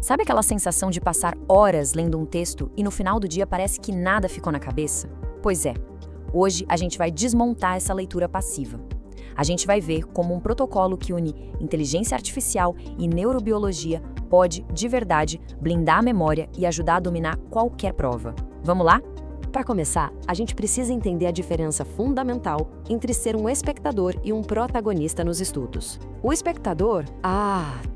Sabe aquela sensação de passar horas lendo um texto e no final do dia parece que nada ficou na cabeça? Pois é, hoje a gente vai desmontar essa leitura passiva. A gente vai ver como um protocolo que une inteligência artificial e neurobiologia pode, de verdade, blindar a memória e ajudar a dominar qualquer prova. Vamos lá? Para começar, a gente precisa entender a diferença fundamental entre ser um espectador e um protagonista nos estudos. O espectador,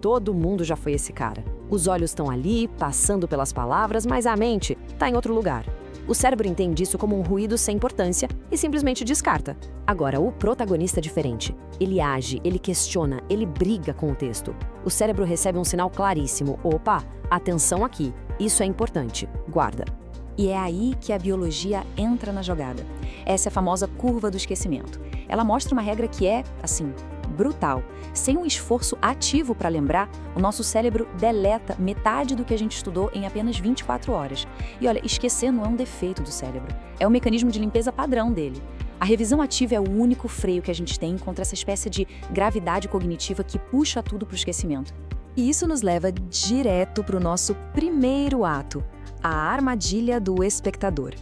todo mundo já foi esse cara. Os olhos estão ali, passando pelas palavras, mas a mente está em outro lugar. O cérebro entende isso como um ruído sem importância e simplesmente descarta. Agora, o protagonista é diferente. Ele age, ele questiona, ele briga com o texto. O cérebro recebe um sinal claríssimo. Opa, atenção aqui, isso é importante, guarda. E é aí que a biologia entra na jogada. Essa é a famosa curva do esquecimento. Ela mostra uma regra que é, brutal. Sem um esforço ativo para lembrar, o nosso cérebro deleta metade do que a gente estudou em apenas 24 horas. E olha, esquecer não é um defeito do cérebro, é um mecanismo de limpeza padrão dele. A revisão ativa é o único freio que a gente tem contra essa espécie de gravidade cognitiva que puxa tudo para o esquecimento. E isso nos leva direto para o nosso primeiro ato, a armadilha do espectador.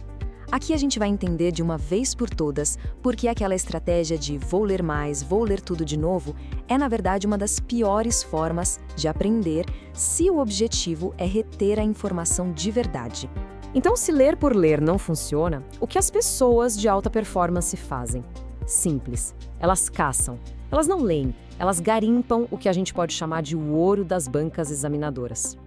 Aqui a gente vai entender de uma vez por todas por que aquela estratégia de vou ler mais, vou ler tudo de novo, é na verdade uma das piores formas de aprender se o objetivo é reter a informação de verdade. Então, se ler por ler não funciona, o que as pessoas de alta performance fazem? Simples. Elas caçam. Elas não leem. Elas garimpam o que a gente pode chamar de o ouro das bancas examinadoras.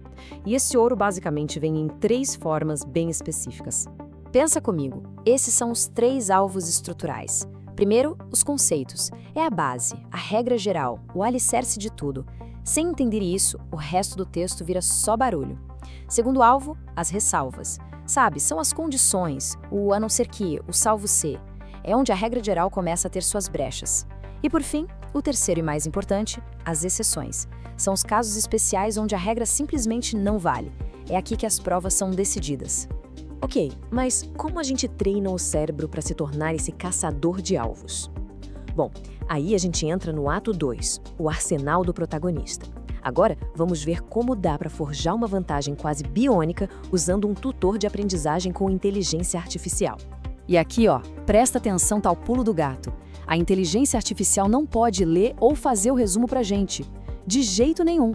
E esse ouro basicamente vem em 3 formas bem específicas. Pensa comigo, esses são os 3 alvos estruturais. Primeiro, os conceitos. É a base, a regra geral, o alicerce de tudo. Sem entender isso, o resto do texto vira só barulho. Segundo alvo, as ressalvas. Sabe, são as condições, o a não ser que, o salvo se. É onde a regra geral começa a ter suas brechas. E por fim, o terceiro e mais importante, as exceções. São os casos especiais onde a regra simplesmente não vale. É aqui que as provas são decididas. Ok, mas como a gente treina o cérebro para se tornar esse caçador de alvos? Bom, aí a gente entra no ato 2, o arsenal do protagonista. Agora, vamos ver como dá para forjar uma vantagem quase biônica usando um tutor de aprendizagem com inteligência artificial. E aqui, presta atenção, tá o pulo do gato. A inteligência artificial não pode ler ou fazer o resumo pra gente. De jeito nenhum.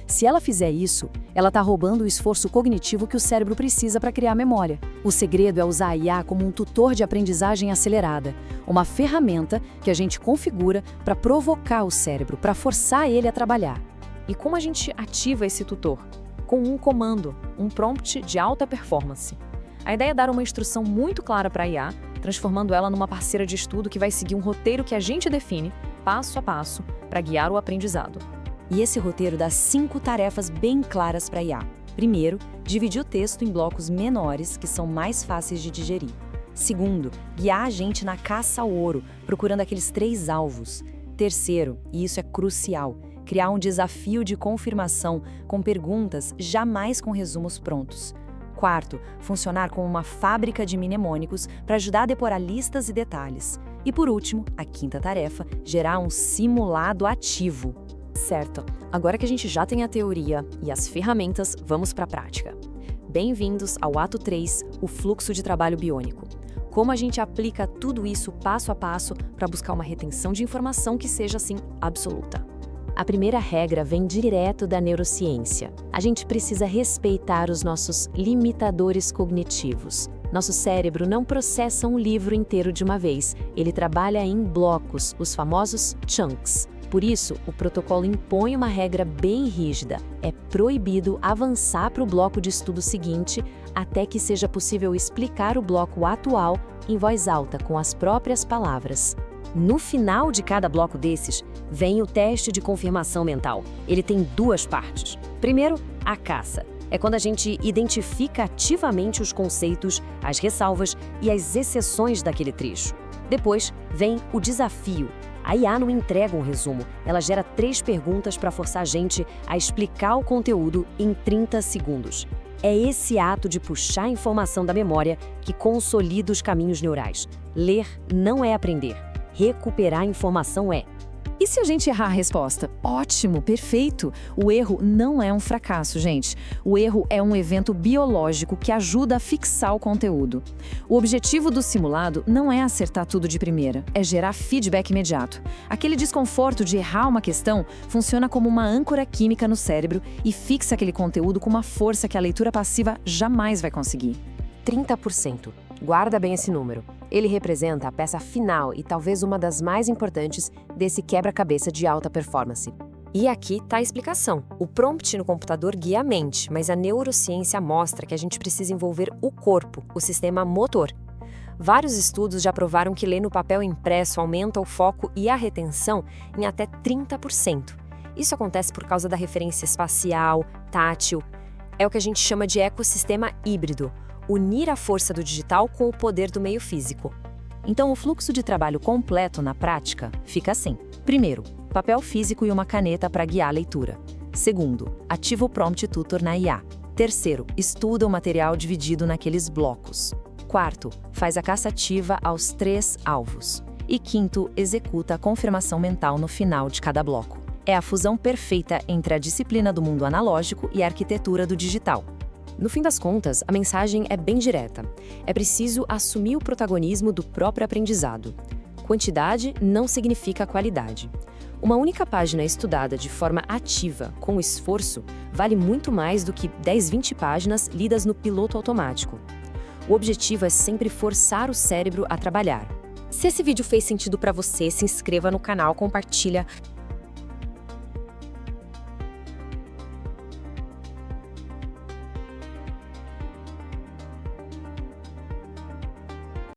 Se ela fizer isso, ela está roubando o esforço cognitivo que o cérebro precisa para criar memória. O segredo é usar a IA como um tutor de aprendizagem acelerada, uma ferramenta que a gente configura para provocar o cérebro, para forçar ele a trabalhar. E como a gente ativa esse tutor? Com um comando, um prompt de alta performance. A ideia é dar uma instrução muito clara para a IA, transformando ela numa parceira de estudo que vai seguir um roteiro que a gente define, passo a passo, para guiar o aprendizado. E esse roteiro dá 5 tarefas bem claras para a IA. Primeiro, dividir o texto em blocos menores que são mais fáceis de digerir. Segundo, guiar a gente na caça ao ouro, procurando aqueles 3 alvos. Terceiro, e isso é crucial, criar um desafio de confirmação com perguntas, jamais com resumos prontos. Quarto, funcionar como uma fábrica de mnemônicos para ajudar a decorar listas e detalhes. E por último, a 5ª tarefa, gerar um simulado ativo. Certo, agora que a gente já tem a teoria e as ferramentas, vamos para a prática. Bem-vindos ao ato 3, o fluxo de trabalho biônico. Como a gente aplica tudo isso passo a passo para buscar uma retenção de informação que seja, assim, absoluta. A primeira regra vem direto da neurociência. A gente precisa respeitar os nossos limitadores cognitivos. Nosso cérebro não processa um livro inteiro de uma vez, ele trabalha em blocos, os famosos chunks. Por isso, o protocolo impõe uma regra bem rígida. É proibido avançar para o bloco de estudo seguinte até que seja possível explicar o bloco atual em voz alta, com as próprias palavras. No final de cada bloco desses, vem o teste de confirmação mental. Ele tem 2 partes. Primeiro, a caça. É quando a gente identifica ativamente os conceitos, as ressalvas e as exceções daquele trecho. Depois, vem o desafio. A IA não entrega um resumo, ela gera 3 perguntas para forçar a gente a explicar o conteúdo em 30 segundos. É esse ato de puxar a informação da memória que consolida os caminhos neurais. Ler não é aprender, recuperar a informação é. E se a gente errar a resposta? Ótimo, perfeito! O erro não é um fracasso, gente. O erro é um evento biológico que ajuda a fixar o conteúdo. O objetivo do simulado não é acertar tudo de primeira, é gerar feedback imediato. Aquele desconforto de errar uma questão funciona como uma âncora química no cérebro e fixa aquele conteúdo com uma força que a leitura passiva jamais vai conseguir. 30%. Guarda bem esse número. Ele representa a peça final e talvez uma das mais importantes desse quebra-cabeça de alta performance. E aqui está a explicação. O prompt no computador guia a mente, mas a neurociência mostra que a gente precisa envolver o corpo, o sistema motor. Vários estudos já provaram que ler no papel impresso aumenta o foco e a retenção em até 30%. Isso acontece por causa da referência espacial, tátil. É o que a gente chama de ecossistema híbrido. Unir a força do digital com o poder do meio físico. Então, o fluxo de trabalho completo na prática fica assim. Primeiro, papel físico e uma caneta para guiar a leitura. Segundo, ativa o Prompt Tutor na IA. Terceiro, estuda o material dividido naqueles blocos. Quarto, faz a caçativa aos 3 alvos. E quinto, executa a confirmação mental no final de cada bloco. É a fusão perfeita entre a disciplina do mundo analógico e a arquitetura do digital. No fim das contas, a mensagem é bem direta. É preciso assumir o protagonismo do próprio aprendizado. Quantidade não significa qualidade. Uma única página estudada de forma ativa, com esforço, vale muito mais do que 10, 20 páginas lidas no piloto automático. O objetivo é sempre forçar o cérebro a trabalhar. Se esse vídeo fez sentido para você, se inscreva no canal, compartilha.